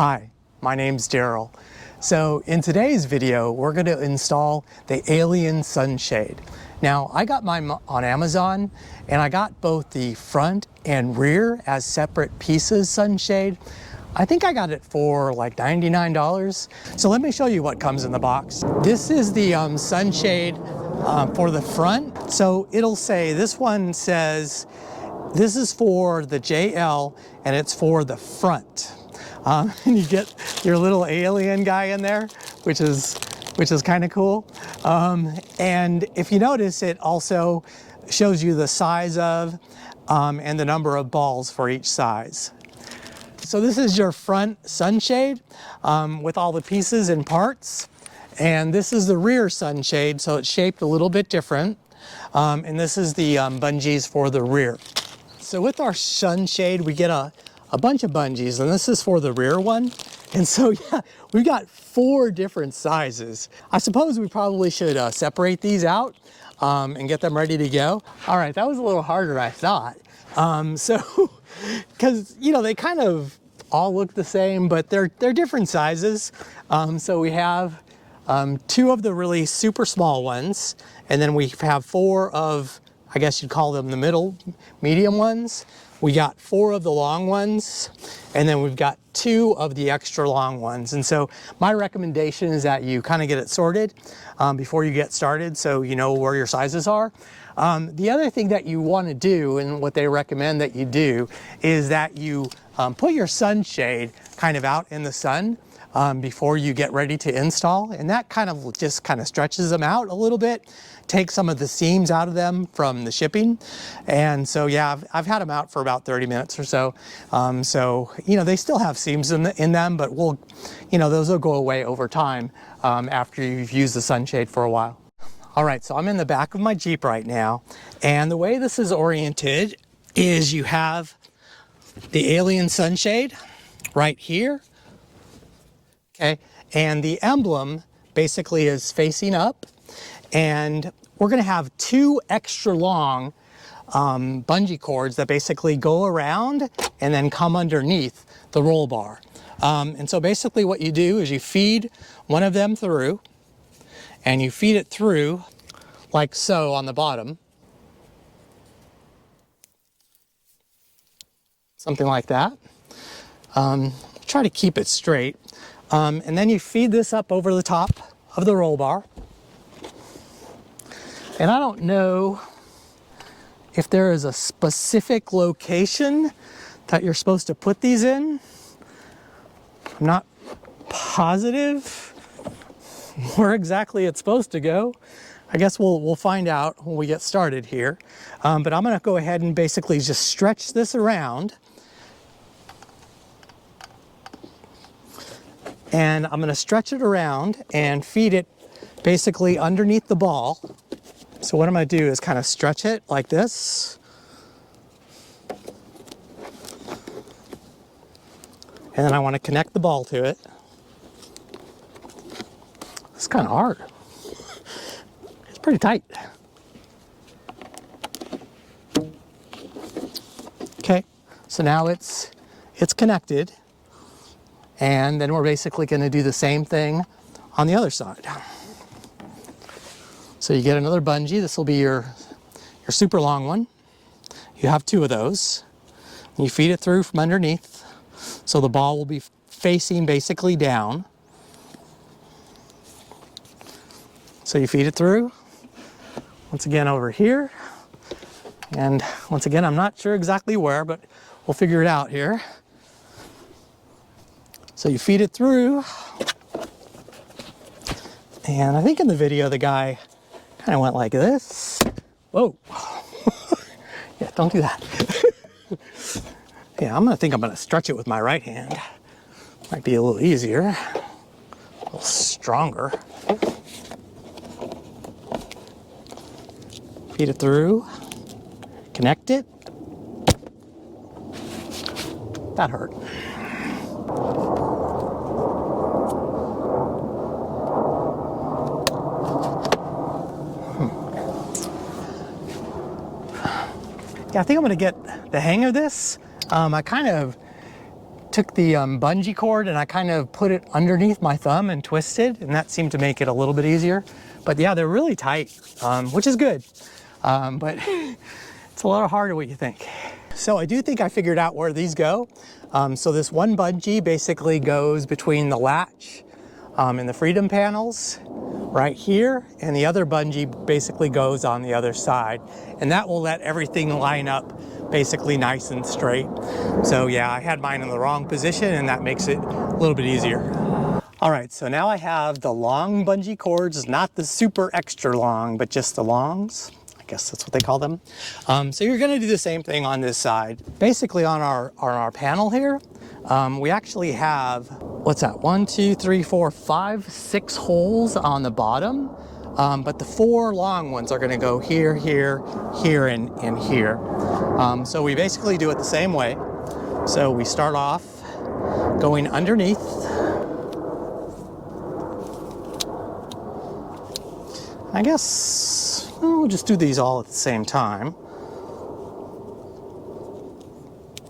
Hi, my name's Daryl. So in today's video, we're going to install the Alien Sunshade. Now, I got mine on Amazon, and I got both the front and rear as separate pieces sunshade. I think I got it for like $99. So let me show you what comes in the box. This is the sunshade for the front. So it'll say, this one says, this is for the JL and it's for the front. And you get your little alien guy in there, which is kind of cool. And if you notice, it also shows you the size of and the number of balls for each size. So this is your front sunshade with all the pieces and parts. And this is the rear sunshade, so it's shaped a little bit different. And this is the bungees for the rear. So with our sunshade, we get a bunch of bungees, and this is for the rear one. And so, yeah, we've got 4 different sizes. I suppose we probably should separate these out and get them ready to go. All right, that was a little harder than I thought. Because, you know, they kind of all look the same, but they're different sizes. So we have 2 of the really super small ones, and then we have 4 of, I guess you'd call them the medium ones. We got 4 of the long ones, and then we've got 2 of the extra long ones. And so my recommendation is that you kind of get it sorted before you get started, so you know where your sizes are. The other thing that you want to do, and what they recommend that you do, is that you put your sunshade kind of out in the sun before you get ready to install, and that kind of just stretches them out a little bit, takes some of the seams out of them from the shipping. And so yeah, I've had them out for about 30 minutes or so. So you know, they still have seams in them, but those will go away over time after you've used the sunshade for a while. All right, so I'm in the back of my Jeep right now, and the way this is oriented is you have the Alien Sunshade right here. Okay, and the emblem basically is facing up, and we're going to have 2 extra long bungee cords that basically go around and then come underneath the roll bar. And so basically what you do is you feed one of them through, and you feed it through like so on the bottom. Something like that. Try to keep it straight. And then you feed this up over the top of the roll bar. And I don't know if there is a specific location that you're supposed to put these in. I'm not positive where exactly it's supposed to go. I guess we'll find out when we get started here. But I'm going to go ahead and basically just stretch this around. And I'm going to stretch it around and feed it basically underneath the ball. So what I'm going to do is kind of stretch it like this. And then I want to connect the ball to it. It's kind of hard. It's pretty tight. Okay, so now it's connected. And then we're basically going to do the same thing on the other side. So you get another bungee. This will be your super long one. You have 2 of those. You feed it through from underneath, so the ball will be facing basically down. So you feed it through, once again over here. And once again, I'm not sure exactly where, but we'll figure it out here. So you feed it through, and I think in the video the guy kind of went like this. Whoa. Yeah, don't do that. Yeah, I'm gonna stretch it with my right hand. Might be a little easier, a little stronger. Feed it through, connect it. That hurt. Yeah, I think I'm going to get the hang of this. I kind of took the bungee cord and I kind of put it underneath my thumb and twisted, and that seemed to make it a little bit easier. But yeah, they're really tight, which is good. But it's a lot harder than what you think. So I do think I figured out where these go. So this one bungee basically goes between the latch and the freedom panels right here, and the other bungee basically goes on the other side, and that will let everything line up basically nice and straight. So yeah, I had mine in the wrong position, and that makes it a little bit easier. All right, so now I have the long bungee cords, not the super extra long, but just the longs. I guess that's what they call them. So you're gonna do the same thing on this side. Basically on our panel here, we actually have, what's that? 1, 2, 3, 4, 5, 6 holes on the bottom. But the 4 long ones are gonna go here, here, here, and here. So we basically do it the same way. So we start off going underneath. I guess we'll just do these all at the same time.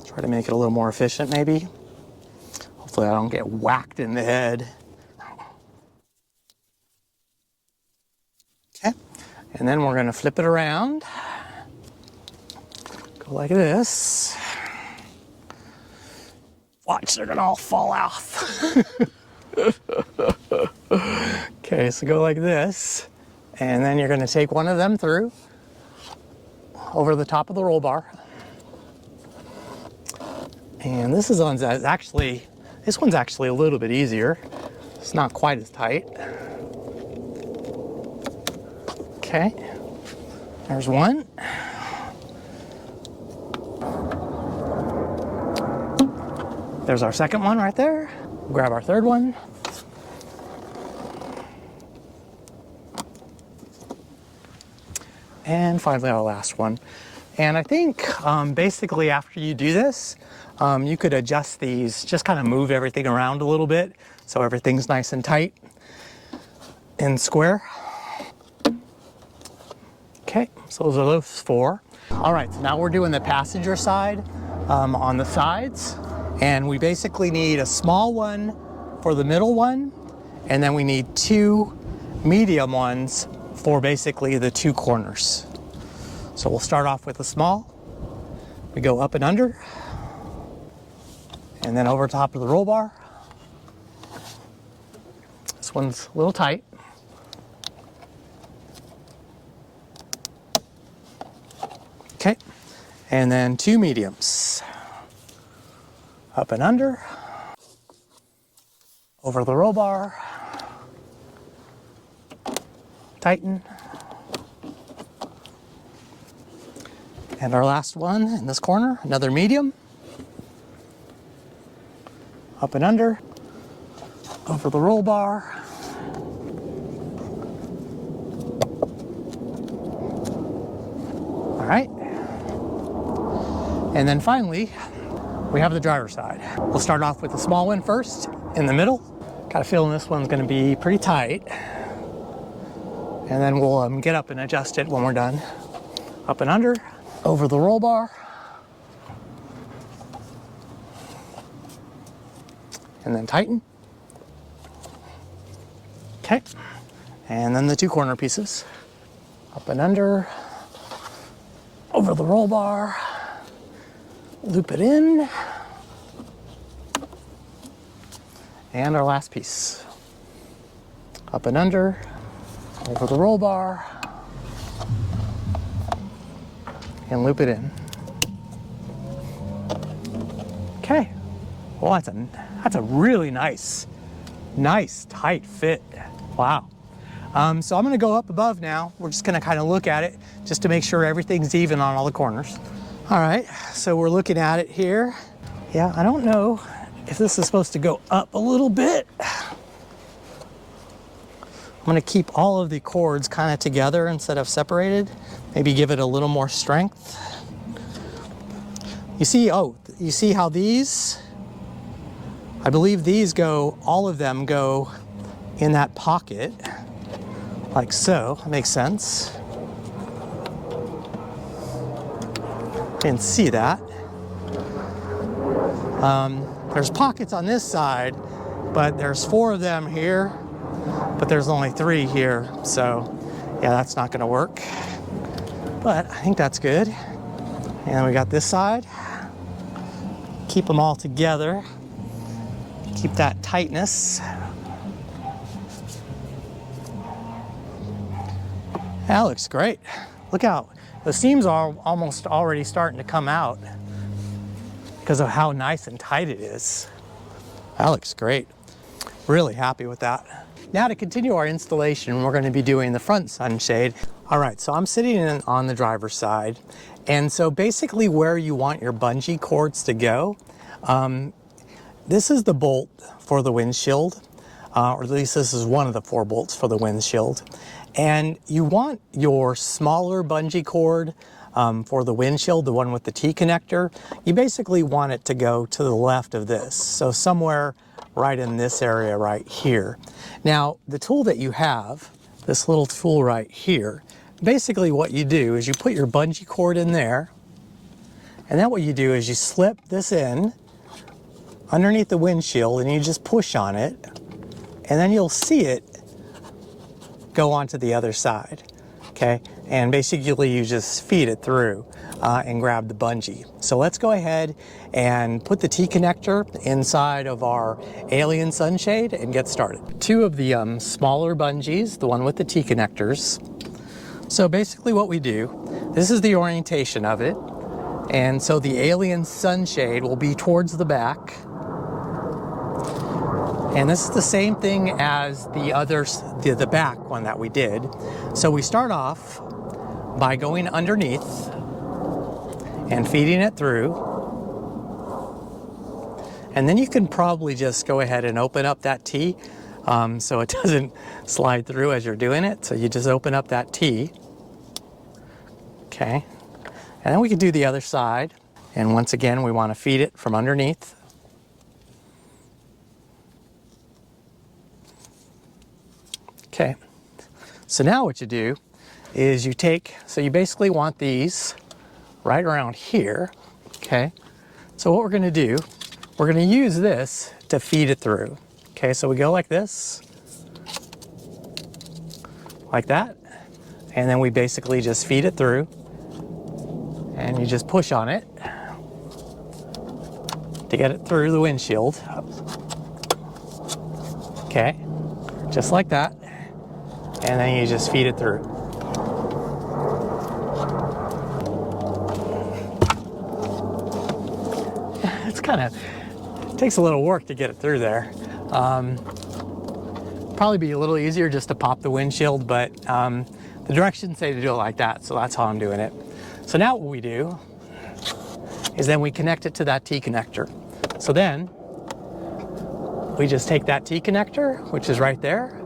Try to make it a little more efficient, maybe. Hopefully I don't get whacked in the head. Okay, and then we're gonna flip it around. Go like this. Watch, they're gonna all fall off. Okay, so go like this. And then you're gonna take one of them through over the top of the roll bar. And this one's actually a little bit easier. It's not quite as tight. Okay, there's one. There's our second one right there. We'll grab our third one. And finally our last one. And I think basically after you do this, you could adjust these, just kind of move everything around a little bit so everything's nice and tight and square. Okay, so those are those 4. All right, so now we're doing the passenger side on the sides. And we basically need a small one for the middle one, and then we need 2 medium ones for basically the 2 corners. So we'll start off with a small. We go up and under, and then over top of the roll bar. This one's a little tight. Okay, and then 2 mediums. Up and under, over the roll bar, tighten. And our last one in this corner, another medium. Up and under, over the roll bar. All right. And then finally, we have the driver's side. We'll start off with the small one first, in the middle. Got a feeling this one's gonna be pretty tight. And then we'll get up and adjust it when we're done. Up and under, over the roll bar. And then tighten. Okay. And then the 2 corner pieces. Up and under, over the roll bar. Loop it in. And our last piece. Up and under, over the roll bar, and loop it in. Okay, well that's a really nice tight fit. Wow. So I'm gonna go up above now. We're just gonna kind of look at it just to make sure everything's even on all the corners. All right, so we're looking at it here. Yeah, I don't know if this is supposed to go up a little bit. I'm gonna keep all of the cords kind of together instead of separated. Maybe give it a little more strength. You see how these, I believe these go, all of them go in that pocket, like so. That makes sense. Can see that. there's pockets on this side, but there's 4 of them here, but there's only 3 here. So yeah, that's not gonna work, but I think that's good. And we got this side. Keep them all together. Keep that tightness. That looks great. Look out. The seams are almost already starting to come out because of how nice and tight it is. That looks great. Really happy with that. Now to continue our installation, we're going to be doing the front sunshade. All right, so I'm sitting on the driver's side. And so basically where you want your bungee cords to go, this is the bolt for the windshield, or at least this is one of the 4 bolts for the windshield. And you want your smaller bungee cord for the windshield, the one with the T-connector, you basically want it to go to the left of this. So somewhere right in this area right here. Now, the tool that you have, this little tool right here, basically what you do is you put your bungee cord in there, and then what you do is you slip this in underneath the windshield and you just push on it, and then you'll see it go onto the other side, okay? And basically you just feed it through and grab the bungee. So let's go ahead and put the T-connector inside of our Alien sunshade and get started. 2 of the smaller bungees, the one with the T-connectors. So basically what we do, this is the orientation of it. And so the Alien sunshade will be towards the back. And this is the same thing as the back one that we did. So we start off by going underneath and feeding it through. And then you can probably just go ahead and open up that T so it doesn't slide through as you're doing it. So you just open up that T. Okay. And then we can do the other side. And once again, we want to feed it from underneath. Okay, so now what you do is you take, so you basically want these right around here, okay? So what we're gonna do, we're gonna use this to feed it through. Okay, so we go like this, like that, and then we basically just feed it through, and you just push on it to get it through the windshield. Okay, just like that. And then you just feed it through. It's it takes a little work to get it through there. Probably be a little easier just to pop the windshield, but the directions say to do it like that, so that's how I'm doing it. So now what we do is then we connect it to that T-connector. So then we just take that T-connector, which is right there,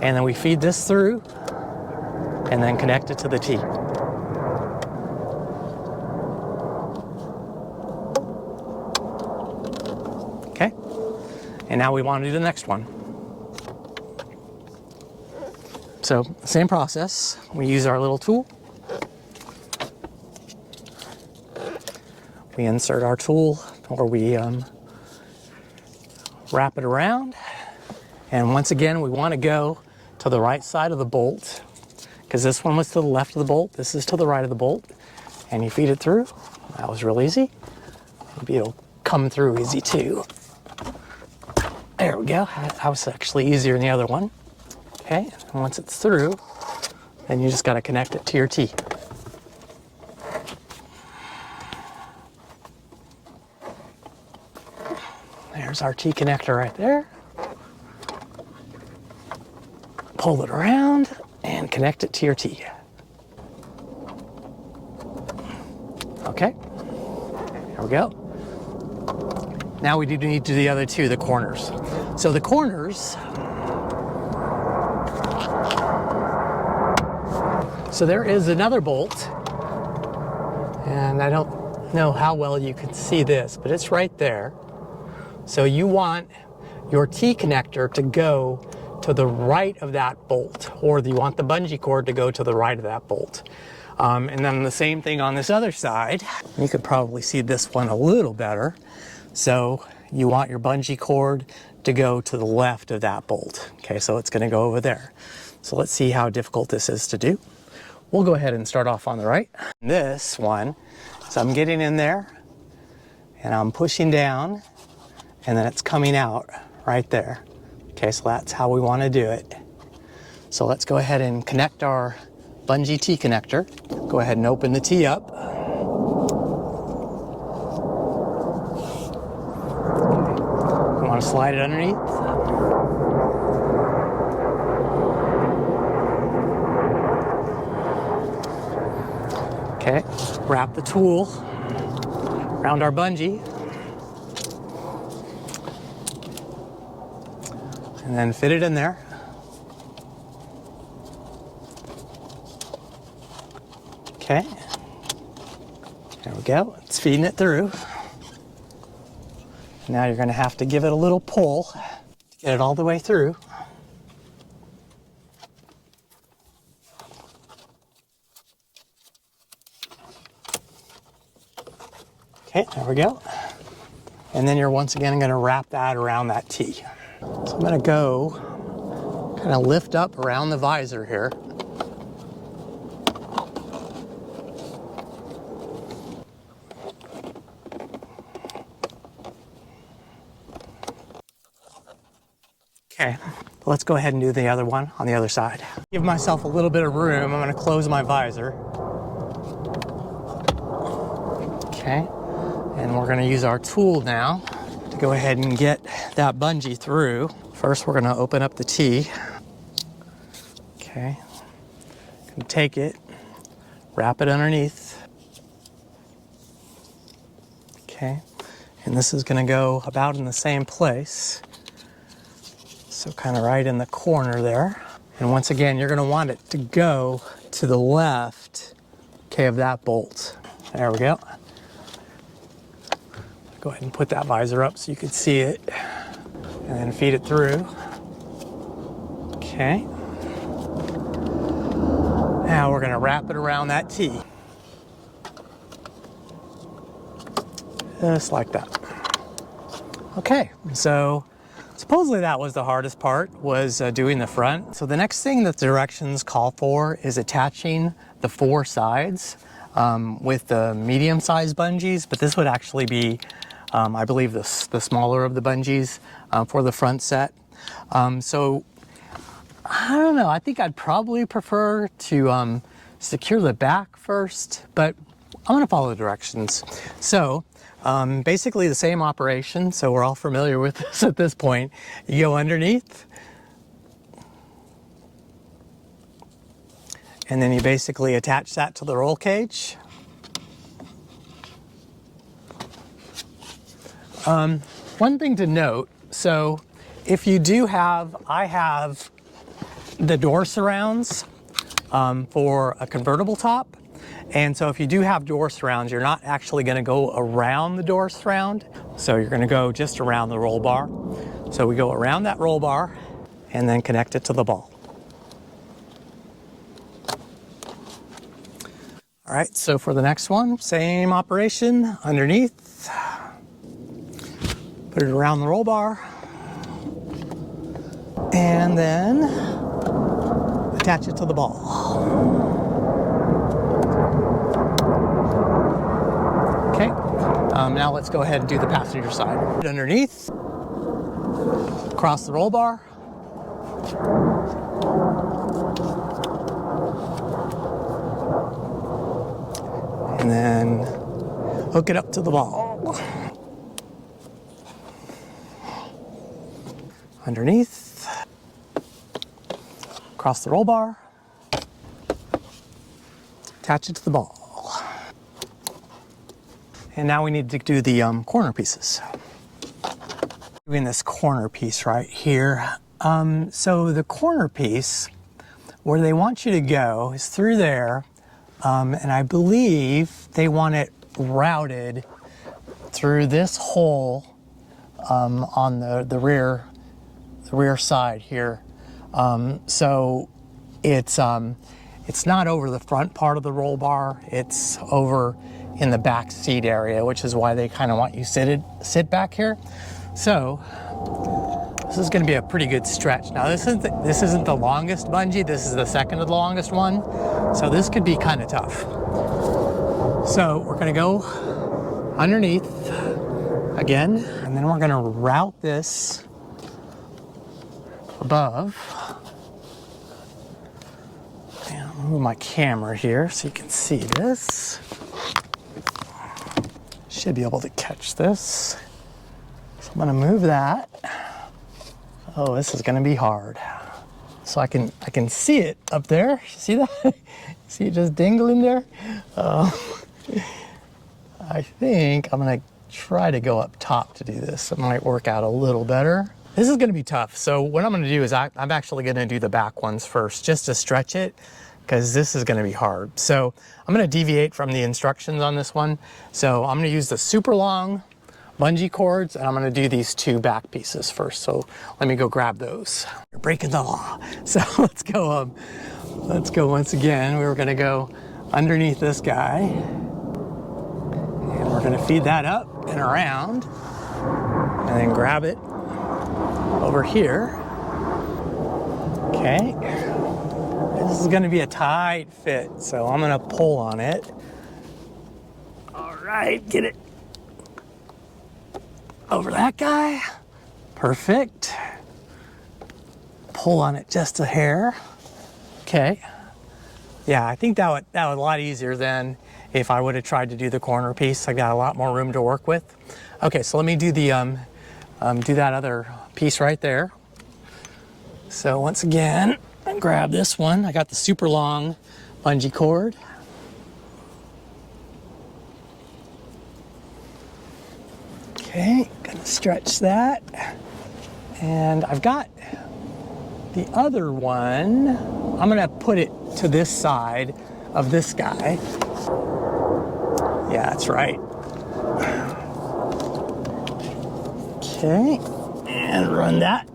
and then we feed this through and then connect it to the T. Okay, and now we want to do the next one. So same process, we use our little tool. We insert our tool, or we wrap it around. And once again, we want to go to the right side of the bolt, because this one was to the left of the bolt, this is to the right of the bolt, and you feed it through. That was real easy. Maybe it'll come through easy too. There we go. That was actually easier than the other one. Okay, and once it's through, then you just got to connect it to your T. There's our T connector right there. Pull it around and connect it to your T. Okay, there we go. Now we do need to do the other 2, the corners. So the corners, so there is another bolt, and I don't know how well you can see this, but it's right there. So you want your T connector to go to the right of that bolt, or you want the bungee cord to go to the right of that bolt. And then the same thing on this other side. You could probably see this one a little better. So you want your bungee cord to go to the left of that bolt. Okay, so it's going to go over there. So let's see how difficult this is to do. We'll go ahead and start off on the right. This one, so I'm getting in there and I'm pushing down and then it's coming out right there. Okay, so that's how we want to do it. So let's go ahead and connect our bungee T connector. Go ahead and open the T up. Okay. You want to slide it underneath. Okay, wrap the tool around our bungee. And then fit it in there. Okay, there we go. It's feeding it through. Now you're going to have to give it a little pull to get it all the way through. Okay, there we go. And then you're once again going to wrap that around that T. So I'm going to go kind of lift up around the visor here. Okay, let's go ahead and do the other one on the other side. Give myself a little bit of room. I'm going to close my visor. Okay, and we're going to use our tool now to go ahead and get that bungee through. First, we're going to open up the T. Okay, take it, wrap it underneath. Okay, and this is going to go about in the same place. So kind of right in the corner there. And once again, you're going to want it to go to the left, okay, of that bolt. There we go. Go ahead and put that visor up so you can see it. And then feed it through. Okay. Now we're going to wrap it around that T. Just like that. Okay, so supposedly that was the hardest part, was doing the front. So the next thing that the directions call for is attaching the 4 sides with the medium-sized bungees, but this would actually be, I believe, the smaller of the bungees for the front set. So I don't know, I think I'd probably prefer to secure the back first, but I'm gonna follow the directions. So basically the same operation, so we're all familiar with this at this point. You go underneath, and then you basically attach that to the roll cage. One thing to note, so if you do have, I have the door surrounds for a convertible top. And so if you do have door surrounds, you're not actually going to go around the door surround. So you're going to go just around the roll bar. So we go around that roll bar and then connect it to the ball. All right, so for the next one, same operation, underneath. Put it around the roll bar. And then attach it to the ball. Okay, now let's go ahead and do the passenger side. Underneath, across the roll bar. And then hook it up to the ball. Underneath, across the roll bar, attach it to the ball. And now we need to do the corner pieces. Doing this corner piece right here. So the corner piece, where they want you to go is through there, and I believe they want it routed through this hole on the rear side here. So it's not over the front part of the roll bar, it's over in the back seat area, which is why they kind of want you sit back here. So this is going to be a pretty good stretch. Now this isn't the longest bungee. This is the second of the longest one. So this could be kind of tough. So we're going to go underneath again, and then we're going to route this above. And I'll move my camera here so you can see this. Should be able to catch this. So I'm going to move that. Oh, this is going to be hard. So I can see it up there. See that? See it just dangling there? I think I'm going to try to go up top to do this. It might work out a little better. This is going to be tough. So what I'm going to do is I'm actually going to do the back ones first just to stretch it, because this is going to be hard. So I'm going to deviate from the instructions on this one. So I'm going to use the super long bungee cords, and I'm going to do these two back pieces first. So let me go grab those. You're breaking the law. So let's go once again. We're going to go underneath this guy, and we're going to feed that up and around, and then grab it over here. Okay. This is going to be a tight fit, so I'm going to pull on it. All right, get it over that guy. Perfect. Pull on it just a hair. Okay. Yeah, I think that was a lot easier than if I would have tried to do the corner piece. I got a lot more room to work with. Okay, so let me do the do that other piece right there. So once again, grab this one. I got the super long bungee cord. Okay, gonna stretch that. And I've got the other one. I'm gonna put it to this side of this guy. Yeah, that's right. Okay, and run that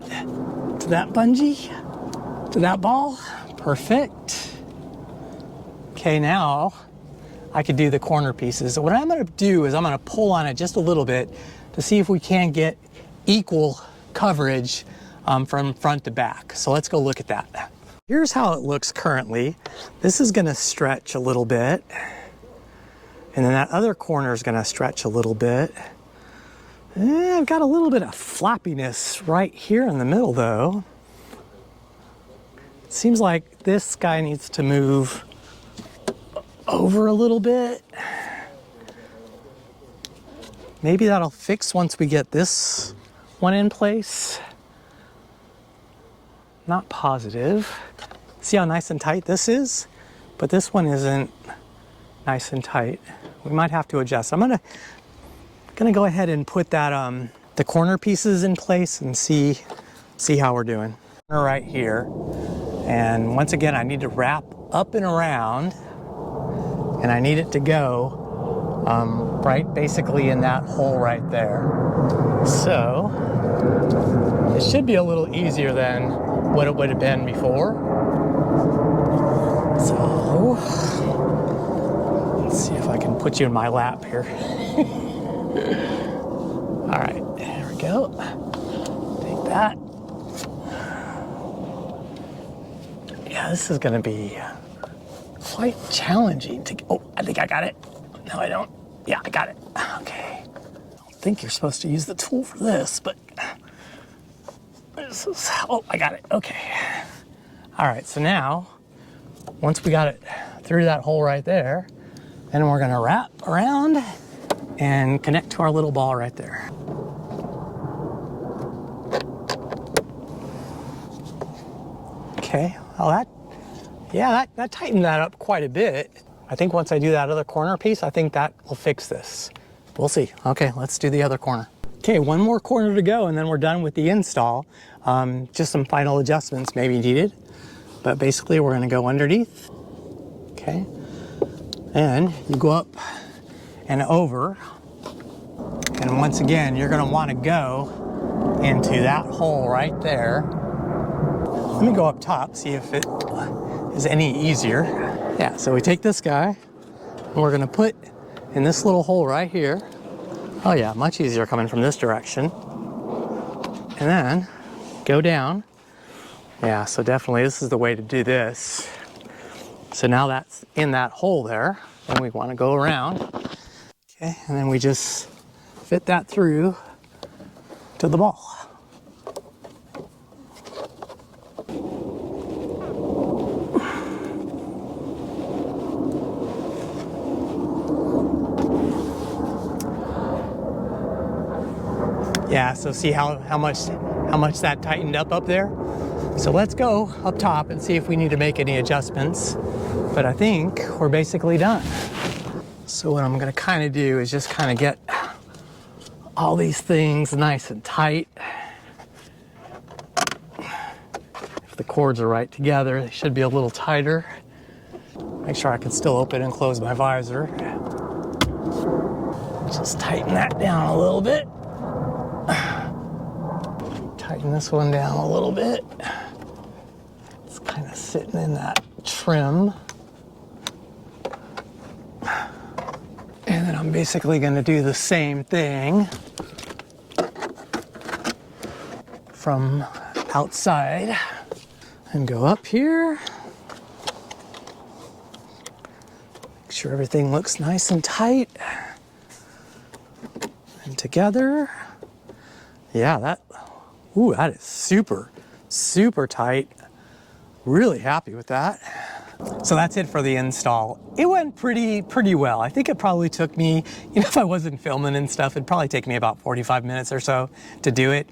to that bungee, to that ball. Perfect. Okay, now I could do the corner pieces. So what I'm gonna do is I'm gonna pull on it just a little bit to see if we can get equal coverage from front to back. So let's go look at that. Here's how it looks currently. This is gonna stretch a little bit, and then that other corner is gonna stretch a little bit. I've got a little bit of floppiness right here in the middle though. It seems like this guy needs to move over a little bit. Maybe that'll fix once we get this one in place. Not positive. See how nice and tight this is? But this one isn't nice and tight. We might have to adjust. I'm gonna go ahead and put that the corner pieces in place and see how we're doing. Right here. And once again, I need to wrap up and around, and I need it to go right basically in that hole right there. So it should be a little easier than what it would have been before. So let's see if I can put you in my lap here. All right, there we go. Take that. Yeah, this is gonna be quite challenging to, oh, I think I got it. No, I don't. Yeah, I got it. Okay. I don't think you're supposed to use the tool for this, but this is, oh, I got it. Okay. All right, so now, once we got it through that hole right there, then we're gonna wrap around and connect to our little ball right there. Okay, well that tightened that up quite a bit. I think once I do that other corner piece, I think that will fix this. We'll see. Okay, let's do the other corner. Okay, one more corner to go and then we're done with the install. Just some final adjustments may be needed, but basically we're gonna go underneath, okay? And you go up and over, and once again, you're gonna wanna go into that hole right there. Let me go up top, see if it is any easier. Yeah, so we take this guy, and we're gonna put in this little hole right here. Oh yeah, much easier coming from this direction. and then go down. Yeah, so definitely this is the way to do this. So now that's in that hole there, and we want to go around. Okay, and then we just fit that through to the ball. Yeah, so see how much that tightened up there? So let's go up top and see if we need to make any adjustments. But I think we're basically done. So what I'm gonna kind of do is just kind of get all these things nice and tight. If the cords are right together, they should be a little tighter. Make sure I can still open and close my visor. Just tighten that down a little bit. Tighten this one down a little bit. It's kind of sitting in that trim. And then I'm basically going to do the same thing from outside and go up here. Make sure everything looks nice and tight and together. Yeah, that is super, super tight. Really happy with that. So that's it for the install. It went pretty well. I think it probably took me, if I wasn't filming and stuff, it'd probably take me about 45 minutes or so to do it.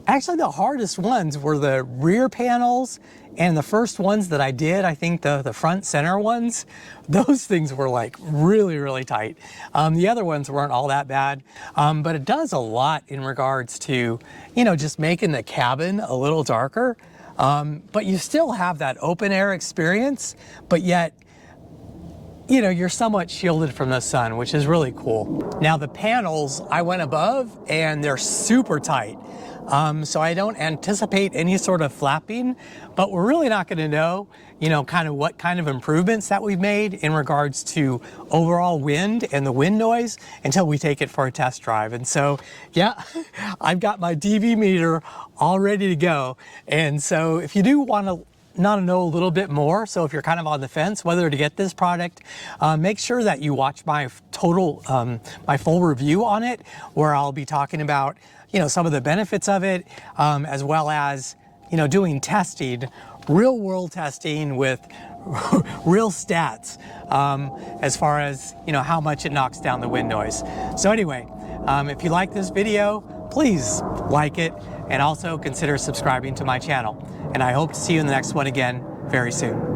Actually, the hardest ones were the rear panels, and the first ones that I did, I think the front center ones, those things were like really tight. The other ones weren't all that bad, but it does a lot in regards to, just making the cabin a little darker. But you still have that open air experience, but yet, you're somewhat shielded from the sun, which is really cool. Now the panels, I went above and they're super tight. So I don't anticipate any sort of flapping, but we're really not gonna know, kind of what kind of improvements that we've made in regards to overall wind and the wind noise until we take it for a test drive. And so, yeah, I've got my DV meter all ready to go. And so if you do want to know a little bit more, so if you're kind of on the fence whether to get this product, make sure that you watch my my full review on it, where I'll be talking about some of the benefits of it, as well as doing testing, real world testing with real stats, as far as how much it knocks down the wind noise. So anyway, if you like this video, please like it and also consider subscribing to my channel. And I hope to see you in the next one again very soon.